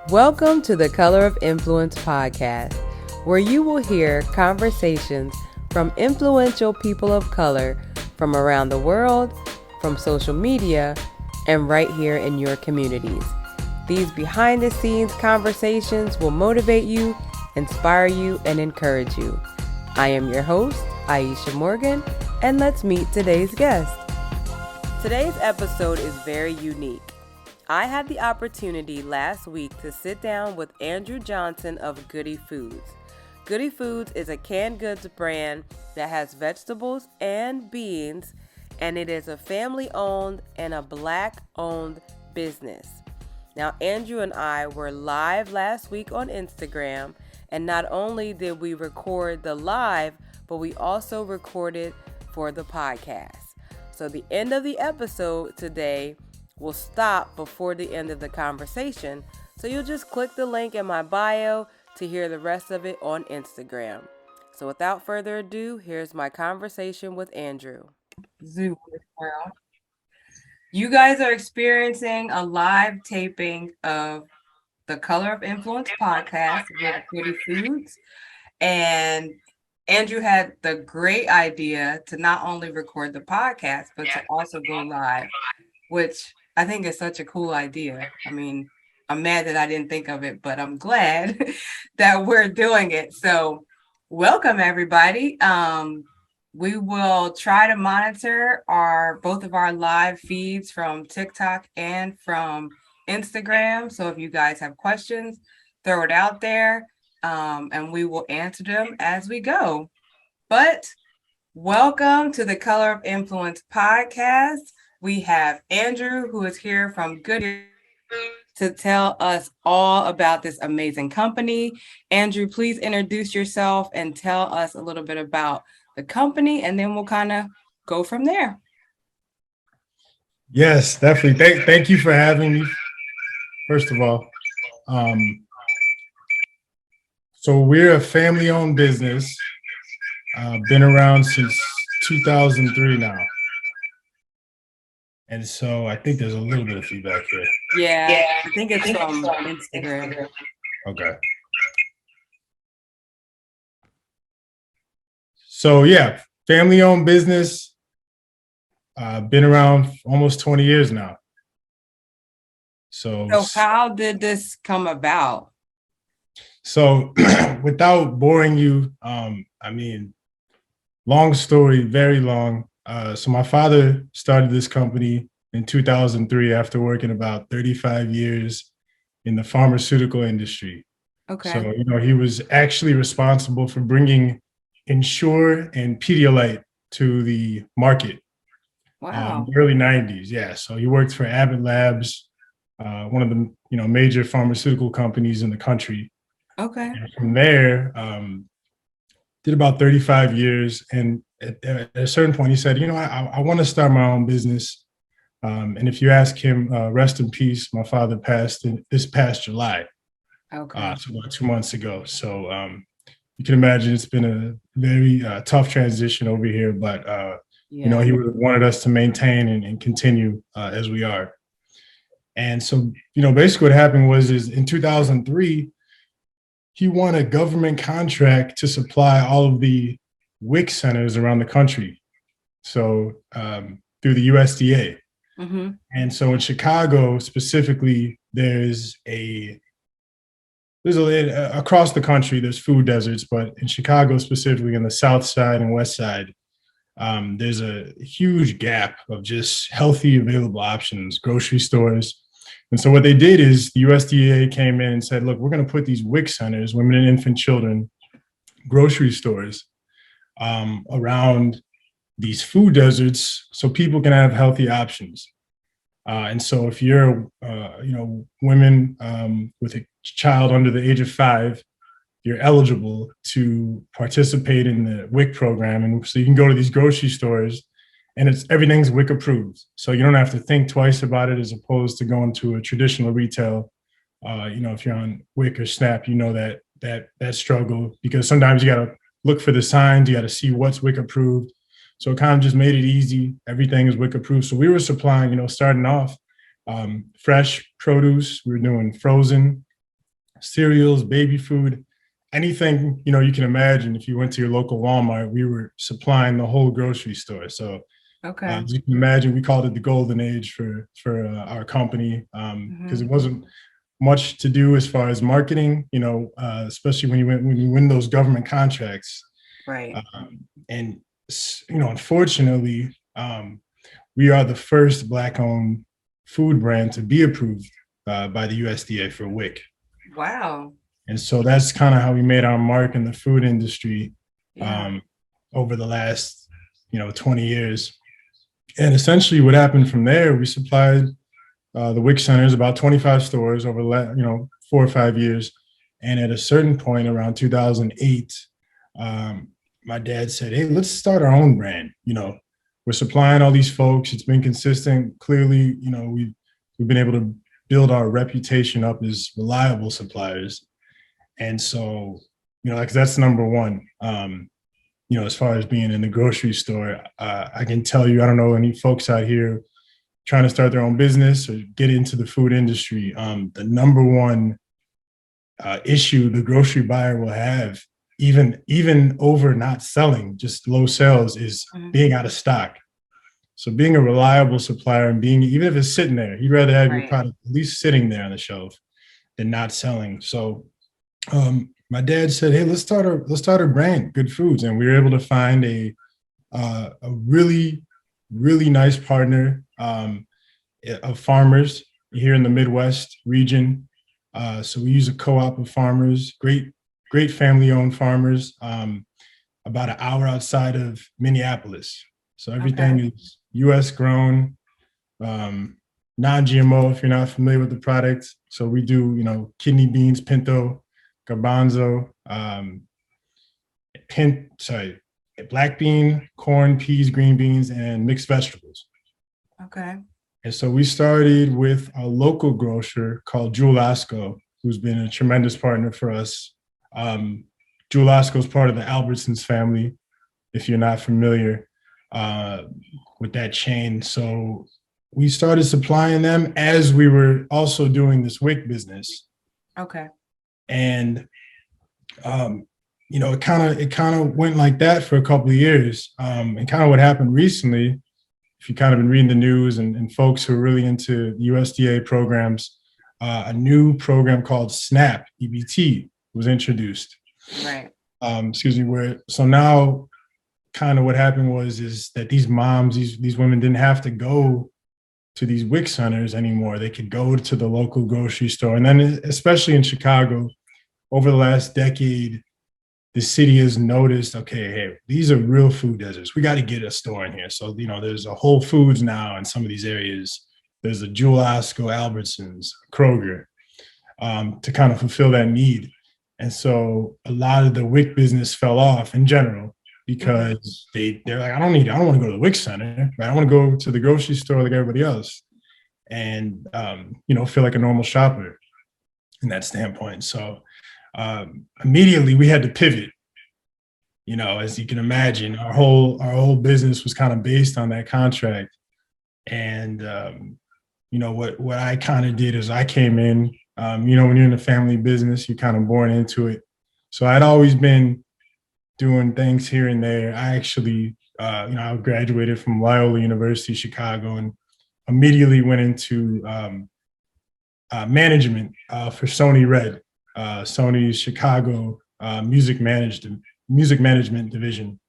Welcome to the Color of Influence podcast, where you will hear conversations from influential people of color from around the world, from social media, and right here in your communities. These behind-the-scenes conversations will motivate you, inspire you, and encourage you. I am your host, Aisha Morgan, and let's meet today's guest. Today's episode is very unique. I had the opportunity last week to sit down with Andrew Johnson of Goode Foods. Goode Foods is a canned goods brand that has vegetables and beans, and it is a family-owned and a Black-owned business. Now, Andrew and I were live last week on Instagram, and not only did we record the live, but we also recorded for the podcast. So the end of the episode today will stop before the end of the conversation. So you'll just click the link in my bio to hear the rest of it on Instagram. So without further ado, here's my conversation with Andrew. Zoo world. You guys are experiencing a live taping of the Color of Influence podcast with Goode Foods. And Andrew had the great idea to not only record the podcast, but to also go live, which I think is such a cool idea. I mean, I'm mad that I didn't think of it, but I'm glad that we're doing it. So welcome, everybody. We will try to monitor both of our live feeds from TikTok and from Instagram. So if you guys have questions, throw it out there, and we will answer them as we go. But welcome to the Color of Influence podcast. We have Andrew, who is here from Goode to tell us all about this amazing company. Andrew, please introduce yourself and tell us a little bit about the company, and then we'll kind of go from there. Yes, definitely. Thank you for having me. First of all, so we're a family-owned business. Been around since 2003 now. And so I think there's a little bit of feedback here. Yeah. I think it's from Instagram. Okay. So yeah, family-owned business. Been around almost 20 years now. So how did this come about? So without boring you, long story, very long. So my father started this company in 2003 after working about 35 years in the pharmaceutical industry. Okay. So, he was actually responsible for bringing Ensure and Pedialyte to the market. Wow. The early 90s. Yeah. So he worked for Abbott Labs, one of the, major pharmaceutical companies in the country. Okay. And from there, did about 35 years. And at a certain point, he said, I want to start my own business. And if you ask him, rest in peace, my father passed this past July. Okay. So about 2 months ago. So you can imagine it's been a very tough transition over here, but he would have wanted us to maintain and continue as we are. And so, basically what happened is in 2003, he won a government contract to supply all of the WIC centers around the country. So through the USDA. Mm-hmm. And so in Chicago specifically, there's across the country, there's food deserts, but in Chicago specifically on the South side and West side, there's a huge gap of just healthy available options, grocery stores. And so what they did is the USDA came in and said, look, we're going to put these WIC centers, women and infant children, grocery stores around these food deserts so people can have healthy options. And so if you're, women with a child under the age of 5, you're eligible to participate in the WIC program. And so you can go to these grocery stores and everything's WIC approved. So you don't have to think twice about it as opposed to going to a traditional retail. If you're on WIC or SNAP, that struggle, because sometimes you got to look for the signs, you got to see what's WIC approved. So it kind of just made it easy. Everything is WIC approved. So we were supplying, starting off fresh produce. We were doing frozen, cereals, baby food, anything, you can imagine. If you went to your local Walmart, we were supplying the whole grocery store. So Okay. as you can imagine, we called it the golden age for our company, because it wasn't much to do as far as marketing, especially when you win those government contracts. Right. And unfortunately, we are the first Black-owned food brand to be approved by the USDA for WIC. Wow. And so that's kind of how we made our mark in the food industry Yeah. over the last 20 years. And essentially what happened from there, we supplied the WIC centers, about 25 stores over 4 or 5 years. And at a certain point around 2008, my dad said, hey, let's start our own brand. We're supplying all these folks. It's been consistent. Clearly, we've been able to build our reputation up as reliable suppliers. And so, like that's number one. As far as being in the grocery store, I can tell you, I don't know any folks out here trying to start their own business or get into the food industry. The number one issue the grocery buyer will have, even over not selling, just low sales, is being out of stock. So being a reliable supplier and even if it's sitting there, you'd rather have your product at least sitting there on the shelf than not selling. So my dad said, hey, let's start a brand, Goode Foods. And we were able to find a really, really nice partner of farmers here in the Midwest region. So we use a co-op of farmers, great family-owned farmers, about an hour outside of Minneapolis. So everything is U.S. grown, non-GMO, if you're not familiar with the product. So we do, kidney beans, pinto, garbanzo, black bean, corn, peas, green beans, and mixed vegetables. Okay. And so we started with a local grocer called Jewel Osco, who's been a tremendous partner for us. Jewel Osco is part of the Albertsons family, if you're not familiar with that chain. So we started supplying them as we were also doing this WIC business. Okay. And it kind of went like that for a couple of years. And kind of what happened recently, if you kind of been reading the news and folks who are really into USDA programs, a new program called SNAP EBT was introduced. Right. So now kind of what happened is that these moms, these women didn't have to go to these WIC centers anymore. They could go to the local grocery store. And then especially in Chicago, over the last decade, the city has noticed, okay, hey, these are real food deserts. We got to get a store in here. So, there's a Whole Foods now in some of these areas. There's a Jewel Osco, Albertsons, Kroger, to kind of fulfill that need. And so a lot of the WIC business fell off in general because they're like, I don't want to go to the WIC center, right? I want to go to the grocery store like everybody else and, feel like a normal shopper in that standpoint. So immediately we had to pivot. As you can imagine, our whole business was kind of based on that contract. And what I kind of did is I came in. When you're in a family business, you're kind of born into it. So I'd always been doing things here and there. I actually, I graduated from Loyola University, Chicago, and immediately went into management for Sony Red. Sony's Chicago music management division.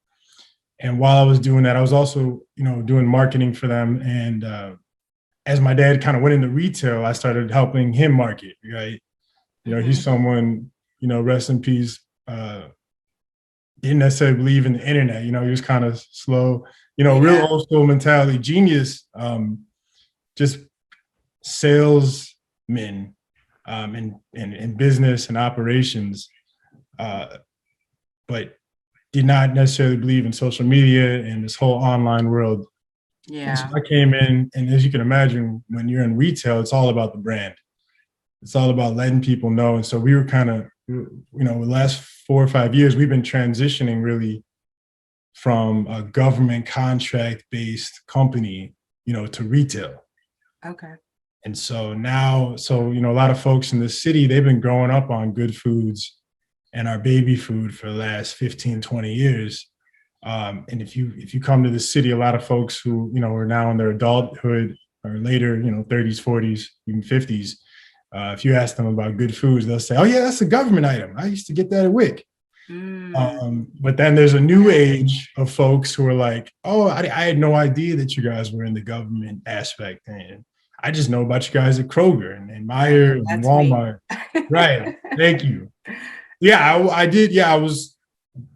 And while I was doing that, I was also, doing marketing for them. And as my dad kind of went into retail, I started helping him market, right? He's someone, rest in peace, didn't necessarily believe in the internet. He was kind of slow, real old school mentality, genius, just salesman in business and operations, but did not necessarily believe in social media and this whole online world. Yeah. And so I came in, and as you can imagine, when you're in retail, it's all about the brand. It's all about letting people know. And so we were kind of, the last 4 or 5 years, we've been transitioning really from a government contract-based company, to retail. Okay. And so now, a lot of folks in the city, they've been growing up on Goode Foods and our baby food for the last 15, 20 years. And if you come to the city, a lot of folks who, are now in their adulthood or later, 30s, 40s, even 50s, if you ask them about Goode Foods, they'll say, oh yeah, that's a government item. I used to get that at WIC. But then there's a new age of folks who are like, oh, I had no idea that you guys were in the government aspect. And I just know about you guys at Kroger and Meyer and Walmart. Right. Thank you. Yeah, I did. Yeah, I was,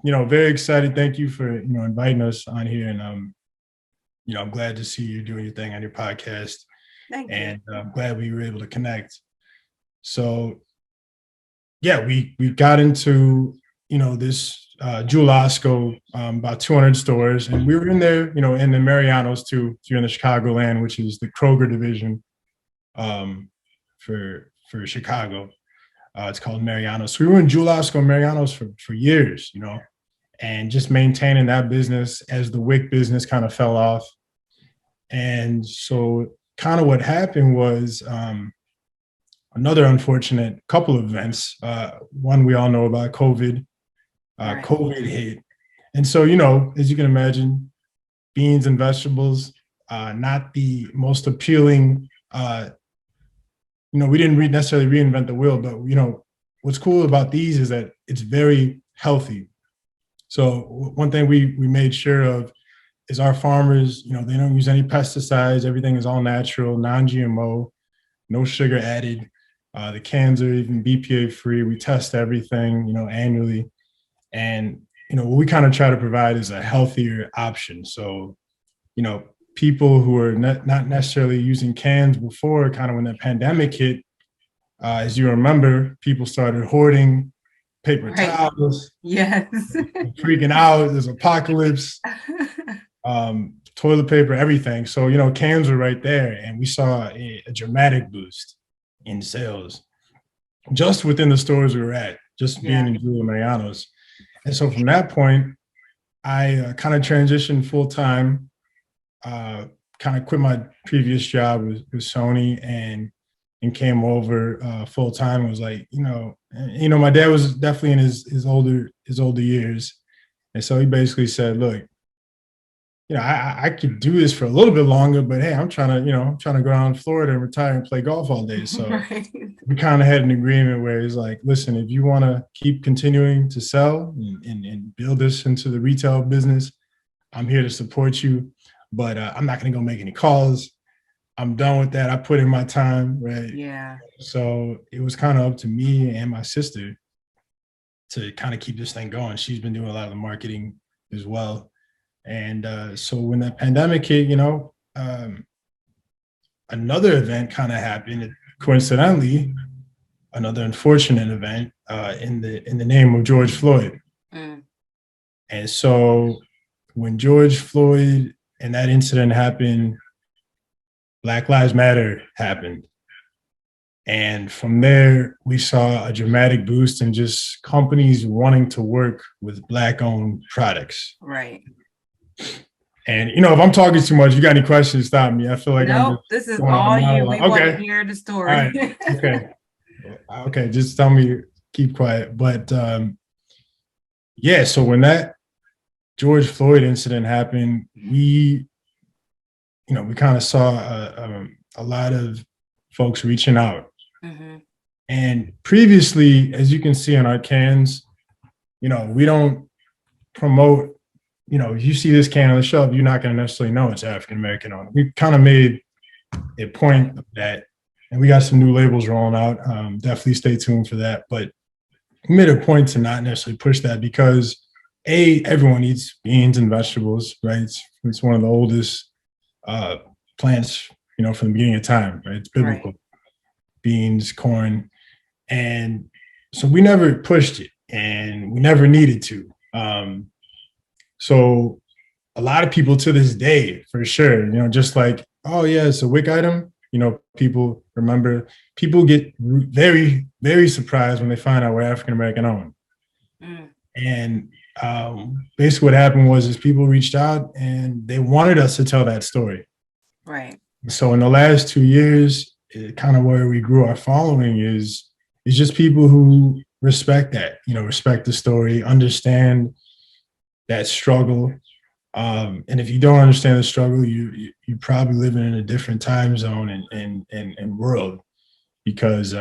very excited. Thank you for, inviting us on here. And, I'm glad to see you doing your thing on your podcast. Thank you. And I'm glad we were able to connect. So, yeah, we got into, this Jewel Osco, about 200 stores. And we were in there, in the Marianos too, if you're in the Chicagoland, which is the Kroger division for Chicago. It's called Marianos. So we were in Jewel Osco and Marianos for years, and just maintaining that business as the WIC business kind of fell off. And so kind of what happened was another unfortunate couple of events. One we all know about, COVID. Right. COVID hit. And so, as you can imagine, beans and vegetables, not the most appealing, we didn't necessarily reinvent the wheel, but, what's cool about these is that it's very healthy. So one thing we made sure of is our farmers, they don't use any pesticides. Everything is all natural, non-GMO, no sugar added. The cans are even BPA free. We test everything, annually. And, what we kind of try to provide is a healthier option. So, people who are not necessarily using cans before, kind of when the pandemic hit, as you remember, people started hoarding paper towels. Yes. Freaking out. There's apocalypse. Toilet paper, everything. So, cans were right there. And we saw a dramatic boost in sales just within the stores we were at, just being in Jewel Marianos. And so from that point, I kind of transitioned full time, kind of quit my previous job with Sony and came over full time. It was like, my dad was definitely in his older years. And so he basically said, look, I could do this for a little bit longer, but hey, I'm trying to go down to Florida and retire and play golf all day. So we kind of had an agreement where he's like, listen, if you want to keep continuing to sell and build this into the retail business, I'm here to support you, but I'm not going to go make any calls. I'm done with that. I put in my time, right? Yeah. So it was kind of up to me and my sister to kind of keep this thing going. She's been doing a lot of the marketing as well. And so when that pandemic hit, another event kind of happened. Coincidentally, another unfortunate event in the name of George Floyd. And so when George Floyd and that incident happened, Black Lives Matter happened. And from there, we saw a dramatic boost in just companies wanting to work with Black-owned products. Right. And, if I'm talking too much, you got any questions, stop me. I feel like this is all you. We want to hear the story. All right. Okay. Just tell me, keep quiet. But so when that George Floyd incident happened, we kind of saw a lot of folks reaching out. Mm-hmm. And previously, as you can see on our cans, we don't promote, if you see this can on the shelf, you're not going to necessarily know it's African-American owned. We kind of made a point of that, and we got some new labels rolling out. Definitely stay tuned for that. But we made a point to not necessarily push that because everyone eats beans and vegetables, right? It's one of the oldest plants, from the beginning of time, right? It's biblical. Right. Beans, corn. And so we never pushed it and we never needed to. So a lot of people to this day, for sure, just like, oh yeah, it's a WIC item. People get very, very surprised when they find out we're African-American owned. And basically what happened was people reached out and they wanted us to tell that story. Right. So in the last 2 years, kind of where we grew our following is just people who respect that, respect the story, understand that struggle. And if you don't understand the struggle, you probably living in a different time zone and world, because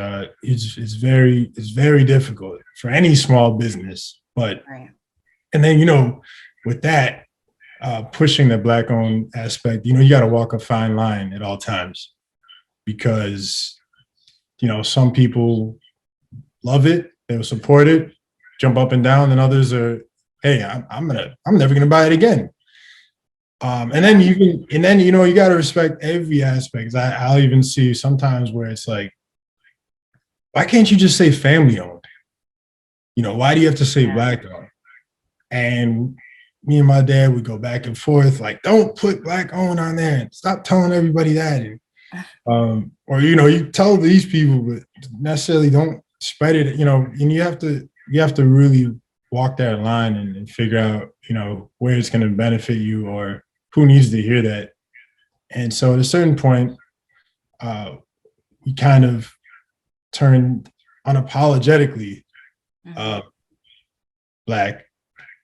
it's very difficult for any small business. But Right. and then with that, pushing the Black owned aspect, you got to walk a fine line at all times, because some people love it, they'll support it, jump up and down, and others are, hey, I'm never gonna buy it again. And then you got to respect every aspect. I'll even see sometimes where it's like, why can't you just say family owned? Why do you have to say Black owned? And me and my dad would go back and forth, like, don't put Black owned on there, and stop telling everybody that. And or you tell these people, but necessarily don't spread it. And you have to really walk that line and figure out where it's going to benefit you or who needs to hear that. And so at a certain point, we kind of turned unapologetically Black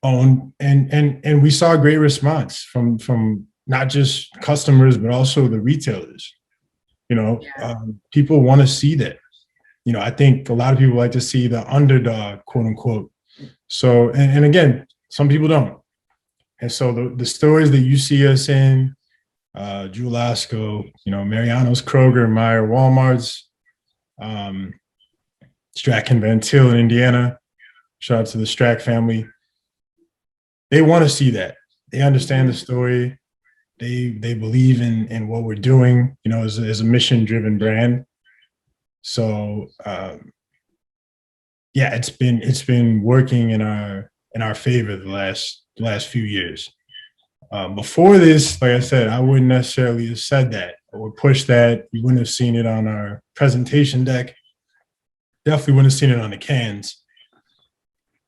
owned, and we saw a great response from not just customers but also the retailers. People want to see that. I think a lot of people like to see the underdog, quote unquote. So, and again, some people don't. And so the stories that you see us in, Julasco, Mariano's, Kroger, Meyer, Walmart's, Strack and Van Til in Indiana. Shout out to the Strack family. They want to see that. They understand the story. They believe in what we're doing, as a mission-driven brand. So it's been working in our favor the last few years. Before this, like I said, I wouldn't necessarily have said that or pushed that. You wouldn't have seen it on our presentation deck. Definitely wouldn't have seen it on the cans.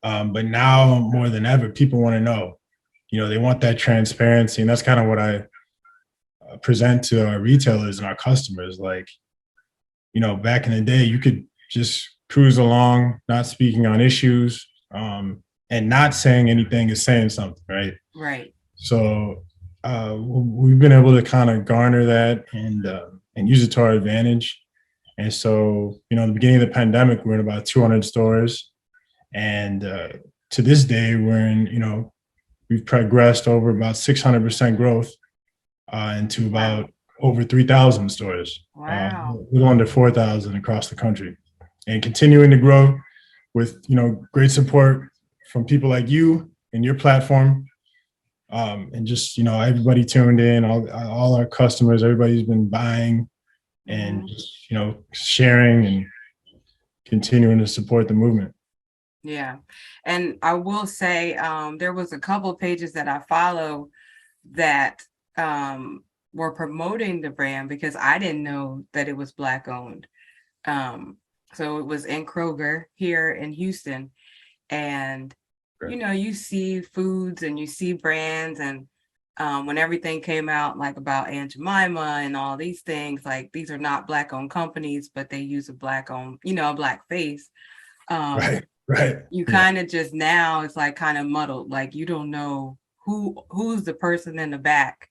But now more than ever, people want to know. They want that transparency, and that's kind of what I present to our retailers and our customers. Like, back in the day, you could just cruise along, not speaking on issues, and not saying anything is saying something, right? Right. So we've been able to kind of garner that and use it to our advantage. And so, in the beginning of the pandemic, we're in about 200 stores, and to this day, we've progressed over about 600% growth into about over 3,000 stores. Wow. A little under 4,000 across the country, and continuing to grow with great support from people like you and your platform, and just everybody tuned in, all our customers, everybody's been buying and just sharing and continuing to support the movement. Yeah. And I will say, there was a couple of pages that I follow that were promoting the brand, because I didn't know that it was Black owned. So it was in Kroger here in Houston. And, you see foods and you see brands, and when everything came out, like about Aunt Jemima and all these things, like, these are not Black owned companies, but they use a Black owned, a Black face. Right. You kind of just, now it's like kind of muddled. Like, you don't know who's the person in the back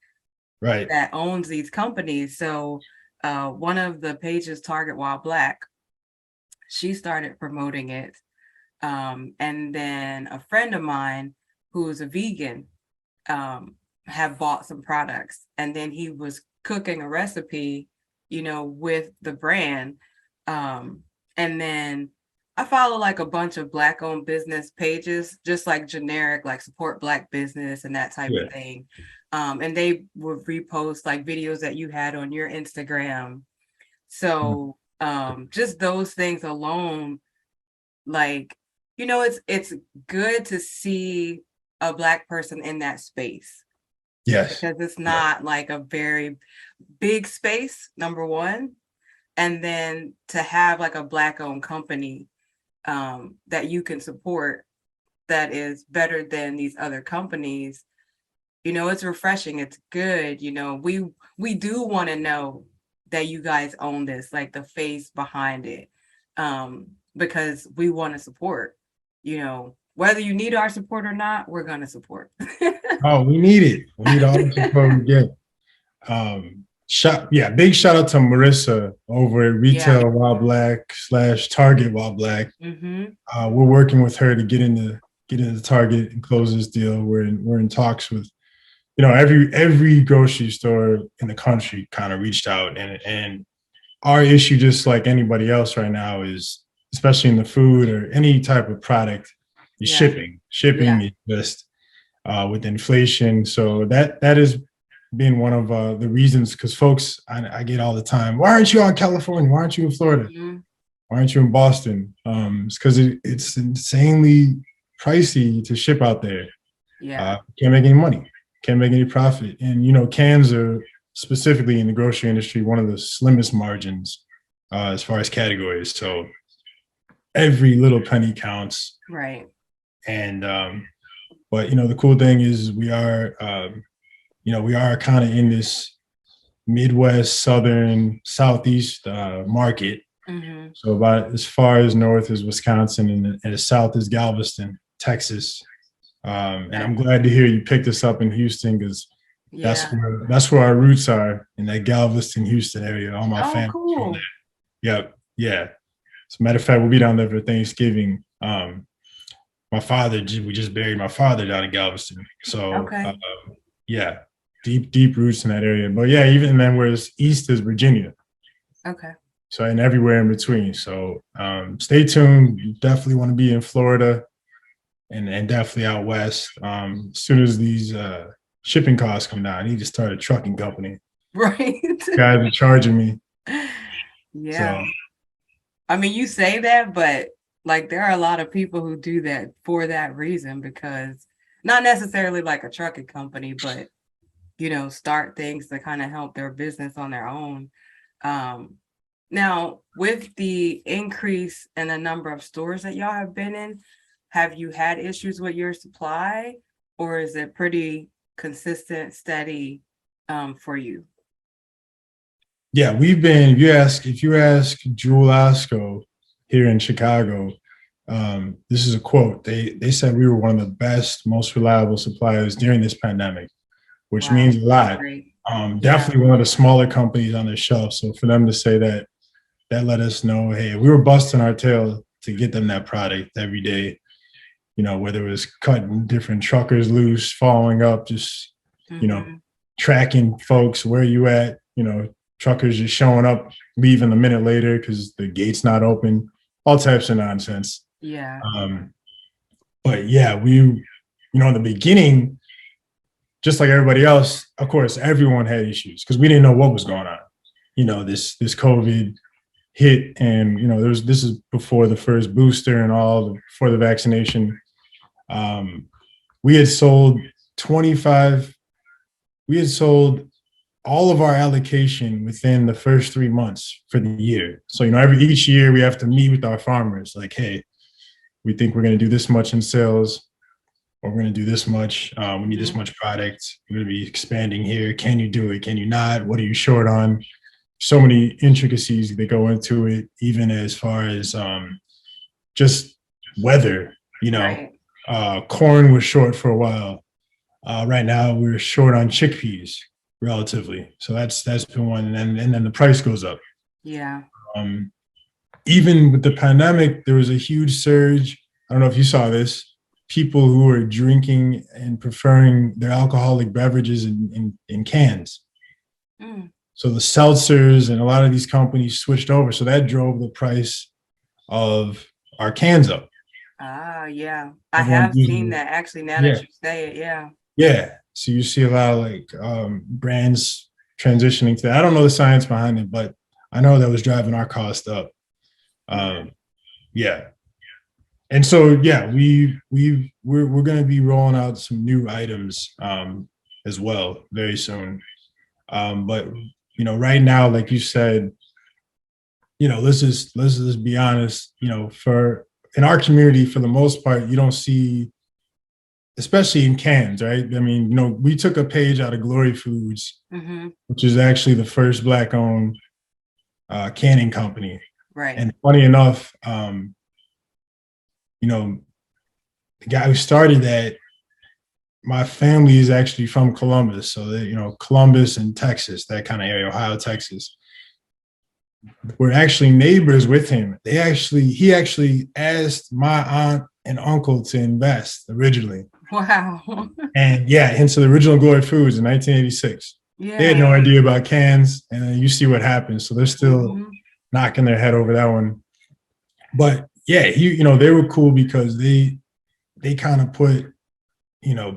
right that owns these companies. So one of the pages, Target While Black, she started promoting it. And then a friend of mine who's a vegan have bought some products, and then he was cooking a recipe, with the brand. And then I follow like a bunch of Black owned business pages, just like generic, like support Black business and that type of thing. And they would repost like videos that you had on your Instagram. So just those things alone, like, it's good to see a Black person in that space. Yes. Because it's not like a very big space, number one. And then to have like a Black owned company that you can support that is better than these other companies, it's refreshing. It's good. We do want to know that you guys own this, like the face behind it, because we want to support, whether you need our support or not, we're going to support. Oh, we need it. We need all the support we get. Big shout out to Marissa over at Retail While Black / Target While Black. We're working with her to get into Target and close this deal. We're in talks with, every grocery store in the country kind of reached out, and our issue, just like anybody else right now, is, especially in the food or any type of product, is shipping. Shipping is just with inflation. So that is being one of the reasons, because folks, I get all the time, why aren't you out in California? Why aren't you in Florida? Why aren't you in Boston? It's because it's insanely pricey to ship out there. Can't make any money, can't make any profit. And, cans are, specifically in the grocery industry, one of the slimmest margins as far as categories. So every little penny counts. Right. And, but, the cool thing is we are kind of in this Midwest, Southern, Southeast market. So about as far as north as Wisconsin, and as south as Galveston, Texas. And I'm glad to hear you picked this up in Houston, because that's where our roots are, in that Galveston, Houston area. All my family. Cool. Yep. Yeah. As a matter of fact, we'll be down there for Thanksgiving. My father, we just buried my father down in Galveston. So deep roots in that area. But even then, whereas east is Virginia. Okay. So, and everywhere in between. So stay tuned. You definitely want to be in Florida and definitely out west. As soon as these shipping costs come down, I need to start a trucking company. Right. Guys are charging me. Yeah. So. I mean, you say that, but like there are a lot of people who do that for that reason, because not necessarily like a trucking company, but start things to kind of help their business on their own. Now, with the increase in the number of stores that y'all have been in, have you had issues with your supply, or is it pretty consistent, steady for you? Yeah, we've been, if you ask Jewel Osco here in Chicago, this is a quote. They said we were one of the best, most reliable suppliers during this pandemic, which means a lot. Definitely one of the smaller companies on the shelf. So for them to say that let us know, hey, we were busting our tail to get them that product every day, whether it was cutting different truckers loose, following up, just, tracking folks, where you at, truckers just showing up, leaving a minute later because the gate's not open, all types of nonsense. Yeah. But we, in the beginning, just like everybody else, of course, everyone had issues because we didn't know what was going on. This COVID hit, and this is before the first booster and before the vaccination. We had sold all of our allocation within the first 3 months for the year. So each year we have to meet with our farmers, like, hey, we think we're going to do this much in sales, or we're going to do this much. We need this much product. We're going to be expanding here. Can you do it? Can you not? What are you short on? So many intricacies that go into it, even as far as just weather. Corn was short for a while. Right now we're short on chickpeas relatively. So that's been one. And then the price goes up. Yeah. Even with the pandemic, there was a huge surge. I don't know if you saw this. People who were drinking and preferring their alcoholic beverages in cans. So the seltzers and a lot of these companies switched over. So that drove the price of our cans up. Yeah. I have seen that actually, now that you say it. Yeah. Yeah. So you see a lot of brands transitioning to that. I don't know the science behind it, but I know that was driving our cost up. And so, we're going to be rolling out some new items as well very soon. But right now, like you said, let's just be honest. In our community, for the most part, you don't see, especially in cans, right? I mean, we took a page out of Goode Foods, which is actually the first Black-owned canning company. Right. And funny enough, you know, the guy who started that, my family is actually from Columbus. So that, Columbus and Texas, that kind of area, Ohio, Texas. We're actually neighbors with him. He actually asked my aunt and uncle to invest originally. Wow. And yeah, into the original Goode Foods in 1986. Yeah. They had no idea about cans, and then you see what happens. So they're still knocking their head over that one. But yeah, they were cool because they kind of put,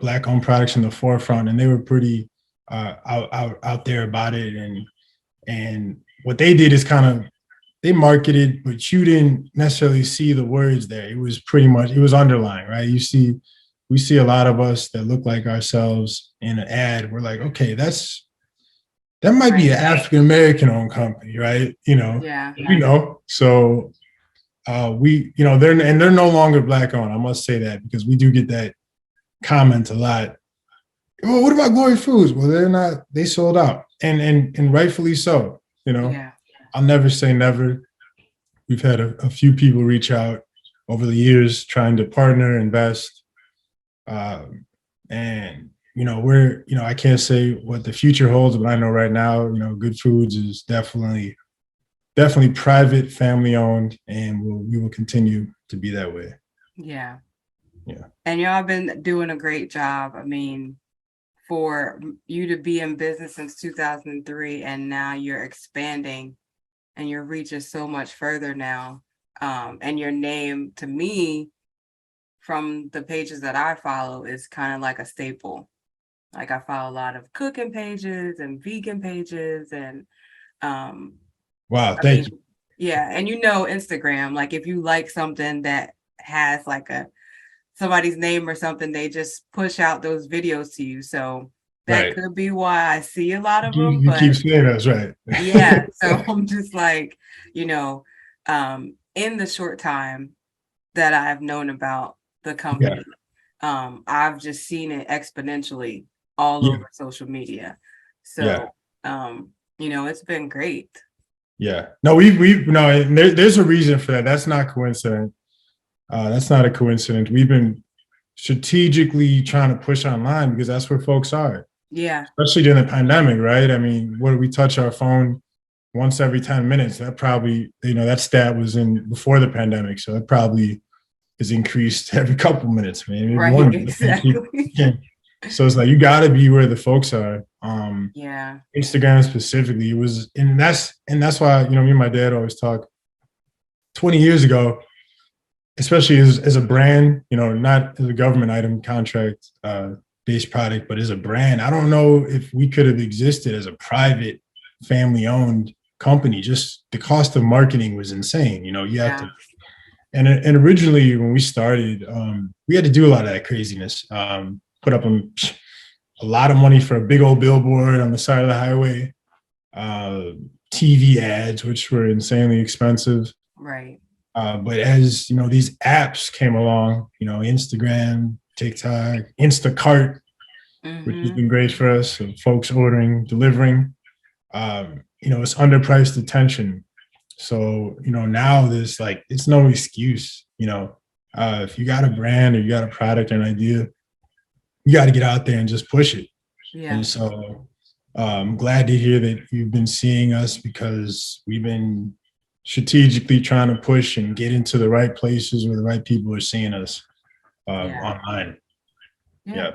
Black-owned products in the forefront, and they were pretty out there about it. And what they did is they marketed, but you didn't necessarily see the words there. It was underlying, right? We see a lot of us that look like ourselves in an ad. We're like, okay, that might be an African American owned company, right? Yeah. So they're no longer Black owned. I must say that, because we do get that comment a lot. Well, what about Goode Foods? Well, they're not. They sold out, and rightfully so. Yeah. I'll never say never. We've had a few people reach out over the years trying to partner, invest, and I can't say what the future holds, but I know right now, Goode Foods is definitely private, family owned, and we will continue to be that way. Yeah. Yeah. And y'all been doing a great job. I mean, for you to be in business since 2003, and now you're expanding and your reach is so much further now. And your name, to me, from the pages that I follow, is kind of like a staple. Like, I follow a lot of cooking pages and vegan pages, and wow, thank you. Yeah, and Instagram, like, if you like something that has like somebody's name or something, they just push out those videos to you. So that could be why I see a lot of them. You keep saying that's right. Yeah. So I'm just like, in the short time that I've known about the company, I've just seen it exponentially all over social media. So, it's been great. Yeah. No, there's a reason for that. That's not coincident. That's not a coincidence. We've been strategically trying to push online because that's where folks are. Yeah. Especially during the pandemic, right? I mean, what do we touch our phone once every 10 minutes? That probably, that stat was in before the pandemic. So it probably is increased every couple minutes, man. Right. Exactly. So it's like, you got to be where the folks are. Yeah. Instagram specifically that's why, me and my dad always talk 20 years ago, especially as a brand, not as a government item contract based product, but as a brand. I don't know if we could have existed as a private family owned company. Just the cost of marketing was insane. You have to, and originally when we started, we had to do a lot of that craziness, put up a lot of money for a big old billboard on the side of the highway, TV ads, which were insanely expensive. Right. But as these apps came along, Instagram, TikTok, Instacart, which has been great for us. So folks ordering, delivering, it's underpriced attention. So, now there's it's no excuse, if you got a brand or you got a product or an idea, you got to get out there and just push it. Yeah. And so I'm glad to hear that you've been seeing us, because we've been strategically trying to push and get into the right places where the right people are seeing us online. Yeah.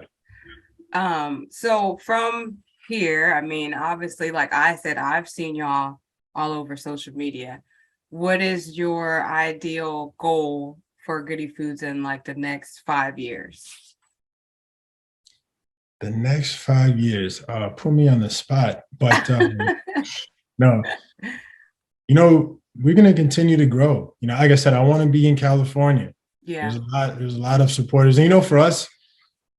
So from here, I mean, obviously, like I said, I've seen y'all all over social media. What is your ideal goal for Goode Foods in the next 5 years? The next 5 years, put me on the spot, but no, we're going to continue to grow. Like I said, I want to be in California. Yeah. There's a lot of supporters. And for us,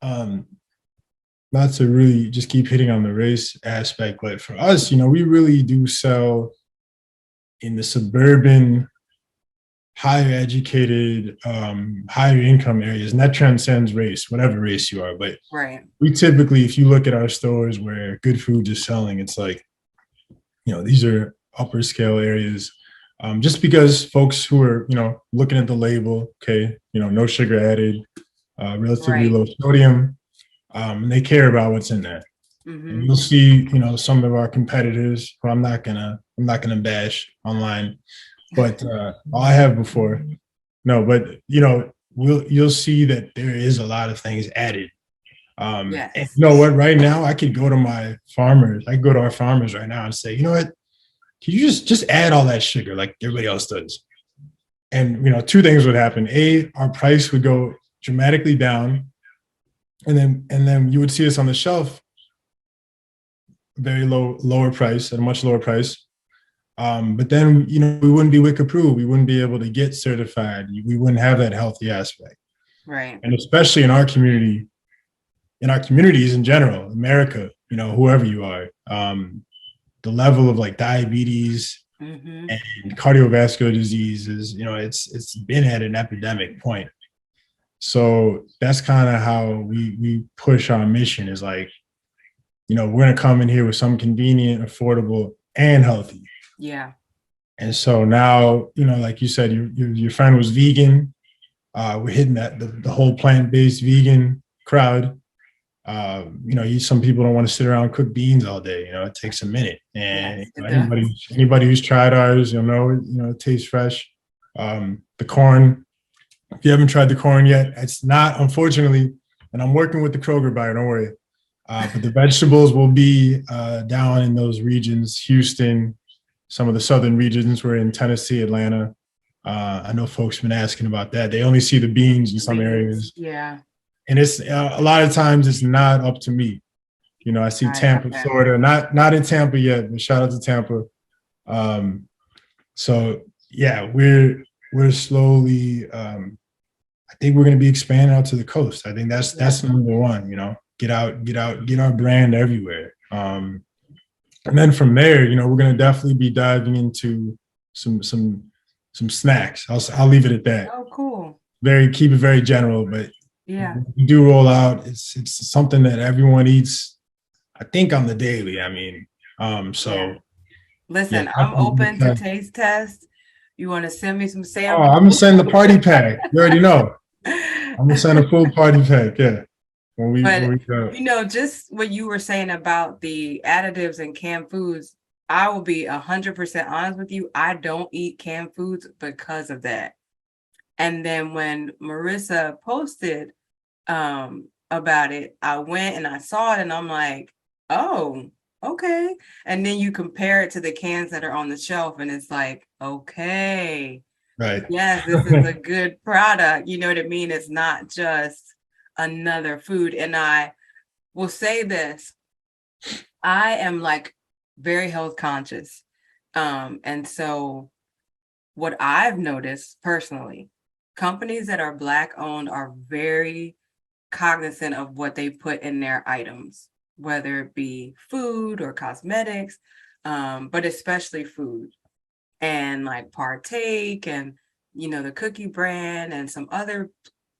not to really just keep hitting on the race aspect, but for us, we really do sell in the suburban, higher educated, higher income areas, and that transcends race, whatever race you are. But we typically, if you look at our stores where Goode Foods is selling, it's these are upper scale areas, just because folks who are, looking at the label, okay, no sugar added, relatively Right. low sodium, and they care about what's in there. And Mm-hmm. you'll see, some of our competitors who I'm not gonna bash online, but I have before. No, but you'll see that there is a lot of things added. And Yes. you know what? Right now, I could go to my farmers. I could go to our farmers right now and say, you know what? Can you just add all that sugar like everybody else does? And two things would happen. A, our price would go dramatically down, and then you would see us on the shelf, very lower price at a much lower price. But then we wouldn't be WIC approved. We wouldn't be able to get certified. We wouldn't have that healthy aspect. Right. And especially in our community, in our communities in general, America, whoever you are, the level of like diabetes Mm-hmm. and cardiovascular diseases, it's been at an epidemic point. So that's kind of how we push our mission is like, we're gonna come in here with some convenient, affordable, and healthy. Yeah. And so now, like you said, your friend was vegan. We're hitting that the whole plant-based vegan crowd. Some people don't want to sit around and cook beans all day. It takes a minute. And Yes, it does. anybody who's tried ours, you'll know it tastes fresh. The corn, if you haven't tried the corn yet, it's not, unfortunately, and I'm working with the Kroger buyer, don't worry. But the vegetables will be down in those regions, Houston, some of the southern regions. We're in Tennessee, Atlanta. I know folks have been asking about that. They only see the beans in some areas. Yeah. And it's a lot of times it's not up to me. I see Tampa, Okay. Florida, not in Tampa yet, but shout out to Tampa. So yeah, we're slowly. I think we're going to be expanding out to the coast. I think that's number one. Get out, get our brand everywhere. And then from there, we're going to definitely be diving into some snacks. I'll leave it at that. Oh, cool. Keep it very general, but Yeah. we do roll out. It's something that everyone eats, I think, on the daily. I mean, so. Yeah. Listen, Yeah, I'm open to taste tests. You want to send me some oh, samples? I'm gonna send the party pack. You already know. I'm gonna send a full party pack. Yeah. When we go. Just what you were saying about the additives and canned foods, I will be 100% honest with you. I don't eat canned foods because of that. And then when Marissa posted about it, I went and I saw it and I'm like, oh, okay. And then you compare it to the cans that are on the shelf and it's like, okay, Right. yes, this is a good product. You know what I mean? It's not just another food. And I will say this, I am like very health conscious. And so what I've noticed personally, companies that are Black owned are very cognizant of what they put in their items, whether it be food or cosmetics, but especially food. And like Partake and, the Cookie brand and some other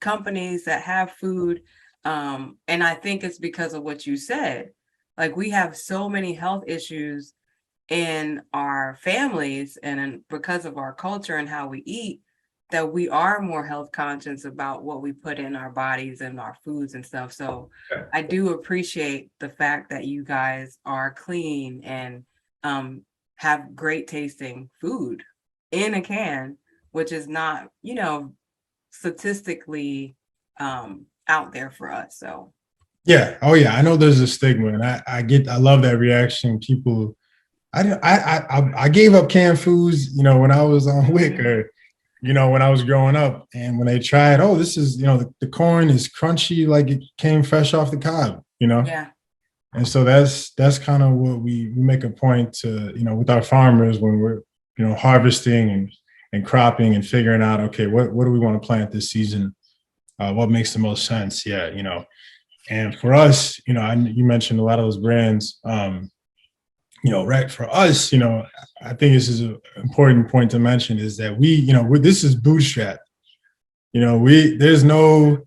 companies that have food. And I think it's because of what you said. Like we have so many health issues in our families and because of our culture and how we eat, that we are more health conscious about what we put in our bodies and our foods and stuff. So I do appreciate the fact that you guys are clean and have great tasting food in a can, which is not, statistically out there for us. So Yeah. Oh yeah. I know there's a stigma, and I love that reaction. People, I gave up canned foods, when I was on WIC or when I was growing up, and when they tried, oh, this is, the corn is crunchy, like it came fresh off the cob, yeah. And so that's kind of what we make a point to, with our farmers when we're, harvesting and cropping and figuring out, okay, what do we want to plant this season? What makes the most sense? Yeah. And for us, you mentioned a lot of those brands, right. For us, I think this is an important point to mention is that this is bootstrap. There's no,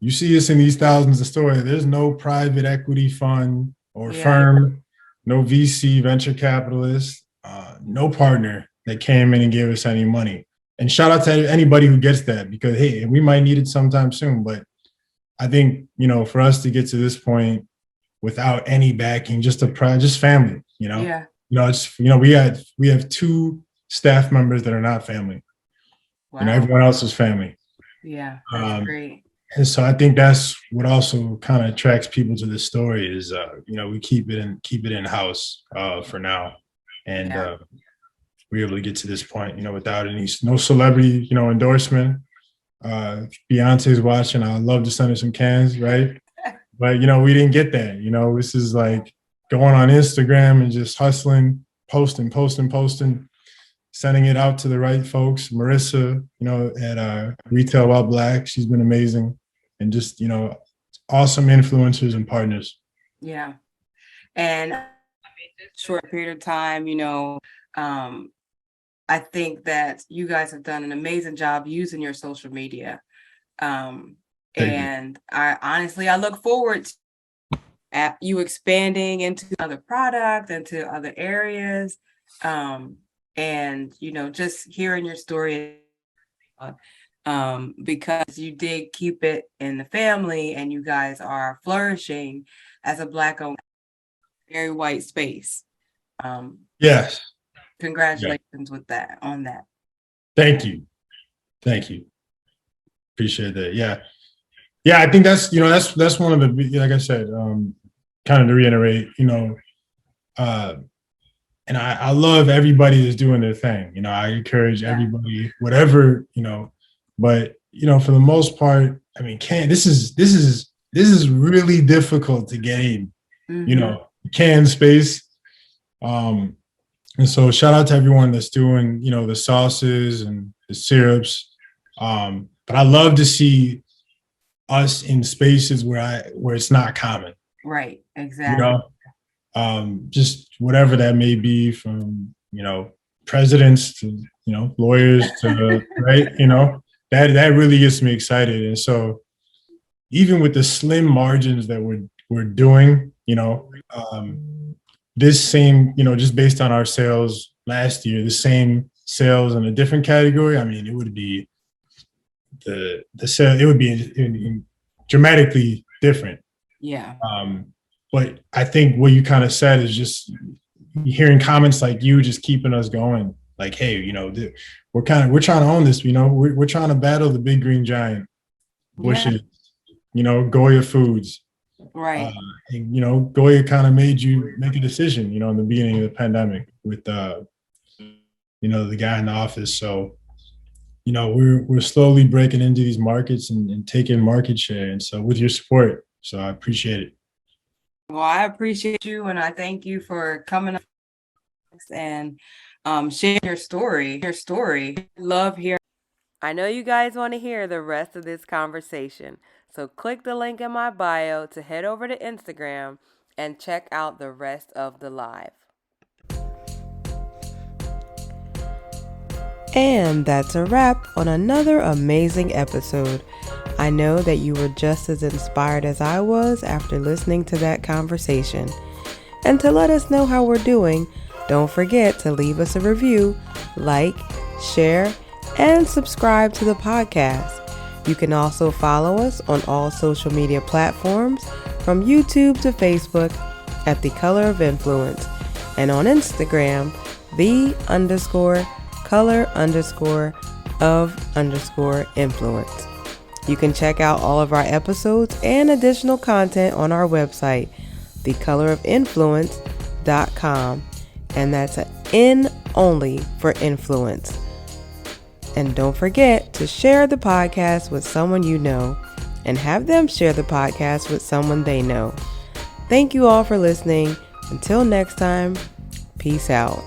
you see us in these thousands of stores, there's no private equity fund or firm, no VC venture capitalist. no partner that came in and gave us any money. And shout out to anybody who gets that, because hey, we might need it sometime soon. But I think, for us to get to this point without any backing, just family, Yeah. It's, we have 2 staff members that are not family. Wow. Everyone else is family. Yeah, that's great. And so I think that's what also kind of attracts people to this story is, we keep it in house for now. And we're able to get to this point, without no celebrity, endorsement. Beyonce's watching. I'd love to send her some cans, right? But, we didn't get that. This is like going on Instagram and just hustling, posting, sending it out to the right folks. Marissa, at Retail While Black, she's been amazing. And just, awesome influencers and partners. Yeah. And short period of time, I think that you guys have done an amazing job using your social media. And I look forward to you expanding into other products, into other areas. And, just hearing your story, because you did keep it in the family and you guys are flourishing as a Black-owned, very white space. Yes. Congratulations on that. Thank you. Appreciate that. Yeah. I think that's one of the, like I said, kind of to reiterate, and I love everybody that's doing their thing. I encourage everybody, whatever, but, for the most part, I mean, this is really difficult to get in, can space. And so shout out to everyone that's doing, the sauces and the syrups. But I love to see us in spaces where it's not common. Right. Exactly. Just whatever that may be, from, presidents to, lawyers to, right. That really gets me excited. And so even with the slim margins that we're doing, this same, just based on our sales last year, the same sales in a different category, I mean, it would be the sale, it would be dramatically different. Yeah. But I think what you kind of said is just hearing comments like you just keeping us going. Like, hey, we're trying to own this. We're trying to battle the big green giant, bushes, Goya Foods. Right. And, Goya kind of made you make a decision, in the beginning of the pandemic with, the guy in the office. So, we're slowly breaking into these markets and taking market share. And so with your support, so I appreciate it. Well, I appreciate you, and I thank you for coming up and sharing your story. Love hearing. I know you guys want to hear the rest of this conversation, so click the link in my bio to head over to Instagram and check out the rest of the live. And that's a wrap on another amazing episode. I know that you were just as inspired as I was after listening to that conversation. And to let us know how we're doing, don't forget to leave us a review, like, share, and subscribe to the podcast. You can also follow us on all social media platforms, from YouTube to Facebook, at The Color of Influence, and on Instagram, the_color_of_influence. You can check out all of our episodes and additional content on our website, thecolorofinfluence.com. And that's an N only for influence. And don't forget to share the podcast with someone you know, and have them share the podcast with someone they know. Thank you all for listening. Until next time, peace out.